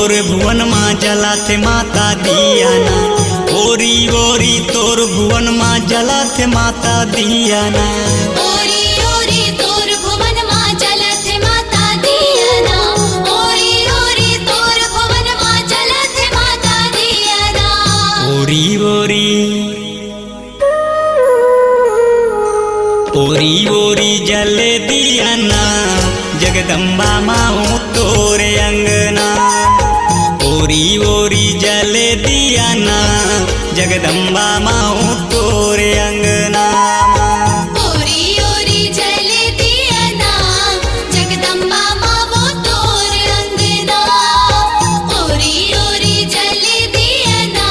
तोर भुवन माँ जला थे माता दियाना, ओरी ओरी तोर भुवन माँ जला थे माता दियाना। ओरी ओरी तोर भुवन माँ जलत माता दियाना, ओरी ओरी तोर भुवन माँ जलत माता दियाना। ओरी ओरी ओरी ओरी जले दियाना, जगदम्बा माँ तोरे अंगना। ओरी ओरी जले दियाना, जगदम्बा माँ तोरे अंगना। ओरी ओरी जले दियाना, जगदम्बा माँ वो तोर अंगना। ओरी ओरी जले दियाना,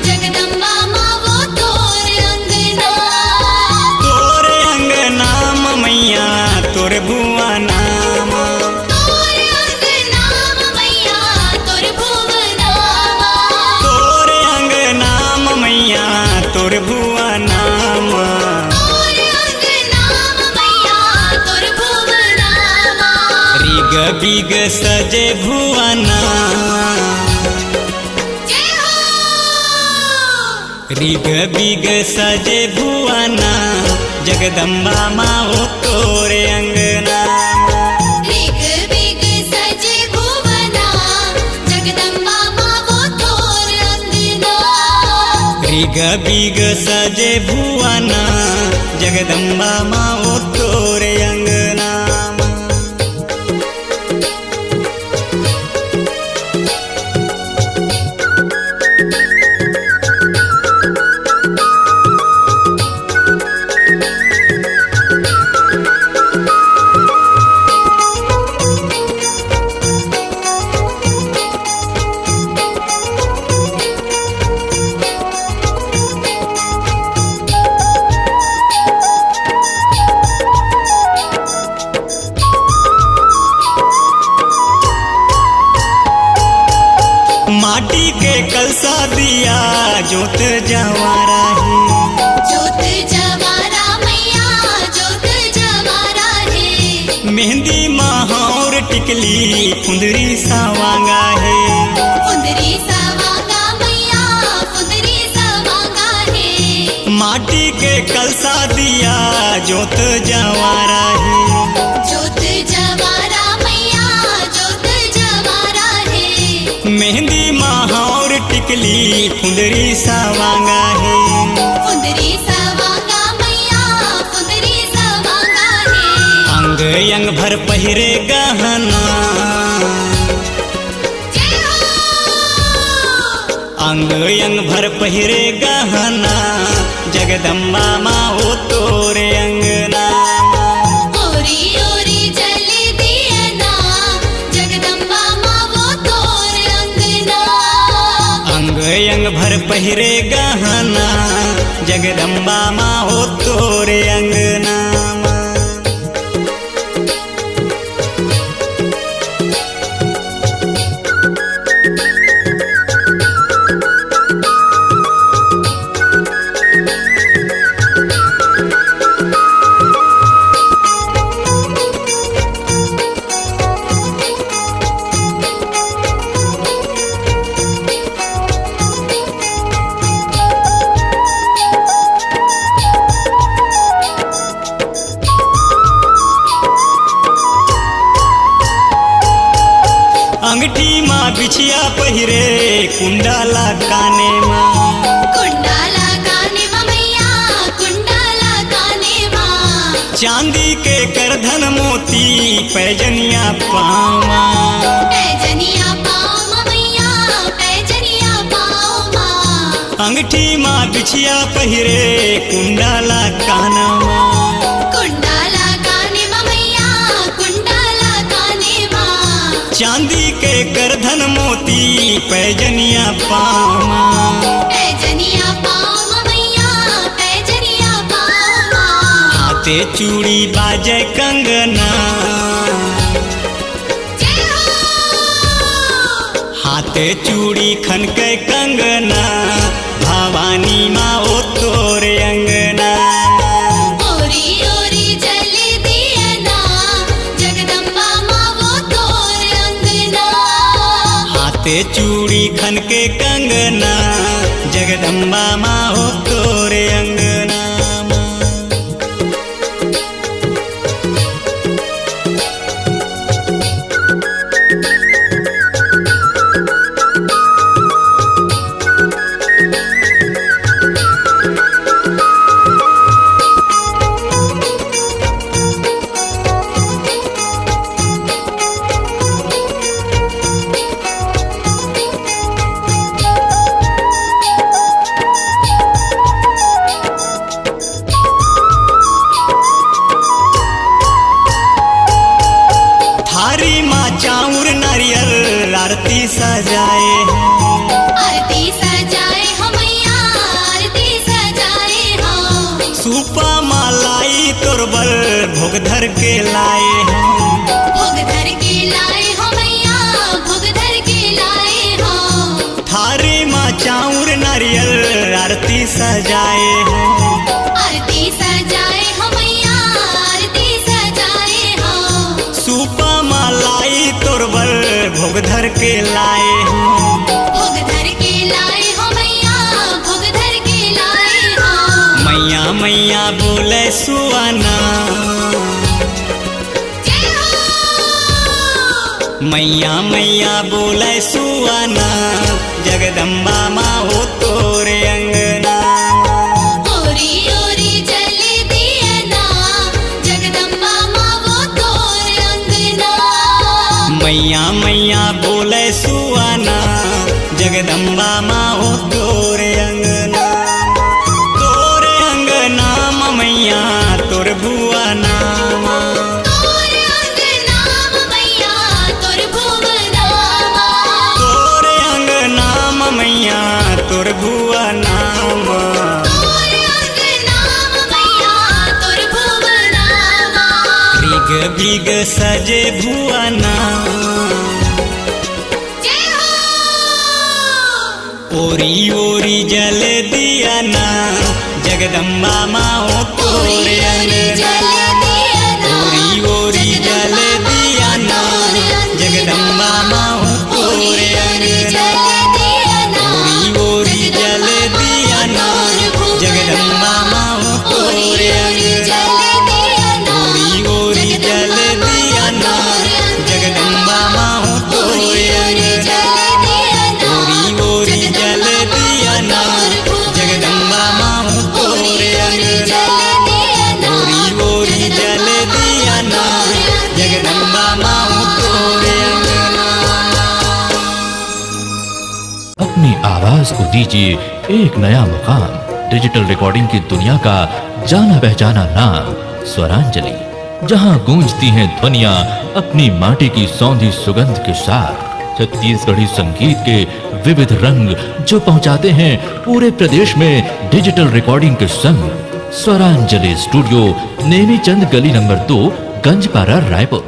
जगदम्बा माँ वो तोर अंगना। तोरे अंगना मैया तोरे भुवना, तोर अंगना मैया तोर भुवना। तोरे अंगना मैया तोरे भुवना। तोर अंगना मैया तोर भुवना। रिग बिग सजे भुवना, जय हो। रिग बिग सजे भुवना, जगदम्बा माँ तोरे अंगना। रिग बिग सजे भुवना, जगदम्बा माँ वो तोर अंगना। रिग बिग सजे भुवना, जगदम्बा माँ तोरे अंगना। माटी के कलसा दिया जोत जवारा है, जोत जवारा मैया जोत जवारा है। मेहंदी महावर टिकली फुंदरी सावांगा है। फुंदरी सवांगा मैया फुंदरी सवांगा है। माटी के कलसा दिया जोत जवारा है, जोत जवारा मैया जोत जवारा है। मेहंदी महावर टिकली फुंदरी सावांगा है। फुंदरी सवांगा मैया फुंदरी सवांगा है। अंग अंग भर पहिरे गहना, जय हो। अंग अंग भर पहिरे गहना, जगदम्बा माँ तोरे अंगना। ओरी ओरी जले दियाना, जगदम्बा माँ वो तोर अंगना। अंग अंग भर पहिरे गहना, जगदम्बा माँ तोरे अंगना। अंगठी माँ बिछिया पहिरे, कुंडाला काने माँ। कुंडाला काने माँ मैया कुंडाला काने माँ। चांदी के करधन मोती पैजनिया पावा। पैजनिया पाओ माँ मैया पैजनिया पाओ माँ। अंगठी माँ बिछिया पहिरे, कुंडाला काना माँ। कुंडाला काने माँ मैया कुंडाला काने माँ। चांदी के करधन मोती पैजनिया पावा। पैजनिया पाओ माँ मैया पैजनिया पाओ माँ। हाथे चूड़ी बाजे कंगना, जय हो। हाथे चूड़ी खनके कंगना, भवानी माँ तोरे अंगना। ओरी ओरी जले दियाना, जगदम्बा माँ वो तोर अंगना। के चूड़ी खन के कंगना, जगदम्बा माँ हो तोरे अंगना। थारी माँ चाउर नारियल आरती सजाए, आरती सजाए हो मैया, आरती सजाए हो। सूपा मालाई तोरबल भोग धर के लाए, भोग धर के लाए हो मैया, भोग धर के लाए हो। थारी माँ चाउर नारियल आरती सजाए, आरती सजाए हो मैया, आरती सजाए हो। सूपा मालाई तोरबल भोग धर के लाए, भोग धर के लाए हो मैया, भोग धर के लाए हो। मैया मैया बोले सुआना, जय हो। मैया मैया बोले सुआना, जगदम्बा माँ हो तोरे अंगना। ओरी ओरी जल दिया ना, जगदम्बा माँ वो तोर अंगना। मैया मैया बोले सुआना, जगदम्बा माँ हो तोरे अंगना। तोरे अंगना माँ मैया तोर भुआ नाम, तोर अंगना मैया, तोर भुवनामा। तोरे अंगना माँ मैया तोर भुआ नाम। तोर अंगना मैया, तोर भुवनामा। भीग भीग सजे भुआ नाम, जय हो। ओरी ओरी जल दिया ना, जगदम्बा माँ हो तोरे अंगना। ओरी ओरी जल दिया ना, जगदम्बा माँ हो तोरे अंगना। ओरी ओरी जल दिया ना, जगदम्बा माँ हो तोरे अंगना। ओरी ओरी जल दिया ना, जगदम्बा माँ हो तोरे अंगना। ओरी ओरी जल दिया ना, जगदम्बा माँ हो तोरे अंगना। ओरी ओरी जल दिया ना, जगदम्बा माँ हो तोरे अंगना। अपनी आवाज को दीजिए एक नया मुकाम। डिजिटल रिकॉर्डिंग की दुनिया का जाना पहचाना नाम स्वरांजलि, जहां गूंजती हैं ध्वनियां अपनी माटी की सौंधी सुगंध के साथ। छत्तीसगढ़ी संगीत के विविध रंग जो पहुंचाते हैं पूरे प्रदेश में डिजिटल रिकॉर्डिंग के संग। स्वरांजलि स्टूडियो, नेमीचंद गली नंबर 2, गंजपारा, रायपुर।